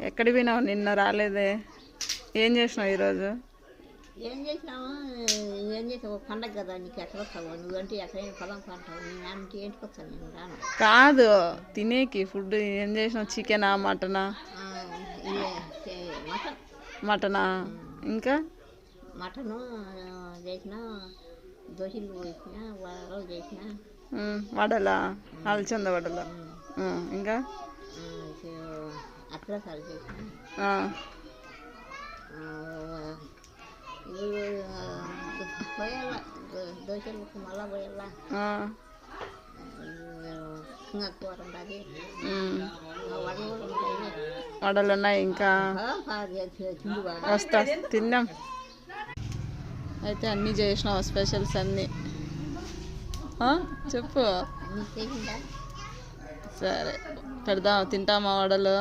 ఎక్కడికి పోయినావు? నిన్న రాలేదే. ఏం చేసినావు ఈరోజు? ఏం చేసినావు? ఏం చేసావు? పండగ కదా, నీకు ఎక్కడ వస్తావు? నువ్వంటే ఎక్కడైనా పొలం పంటావు. నేను అంటే ఏంటికి వస్తాను? నేను రాను. కాదు, తినేకి ఫుడ్ ఏం చేసినావు? చికెనా, మటనా? మటన్. మటనా? ఇంకా మటను చేసిన, దోశలు పోసిన, వడలు చేసిన. వడలా? అలచంద వడలా? ఇంకా అత్రసాలు చేసిన. పోయాల దోశలు మళ్ళా పోయాల. ఇంకా కూర ఉండాలి. వడలు కూడా ఉంటాయి. వడలు ఉన్నాయి. ఇంకా వస్తా, తిన్నాం. అయితే అన్నీ చేసినావు, స్పెషల్స్ అన్నీ. చెప్పు. అన్నీ చేసిందా? సరే, పెడదాం. తింటామా వడలు?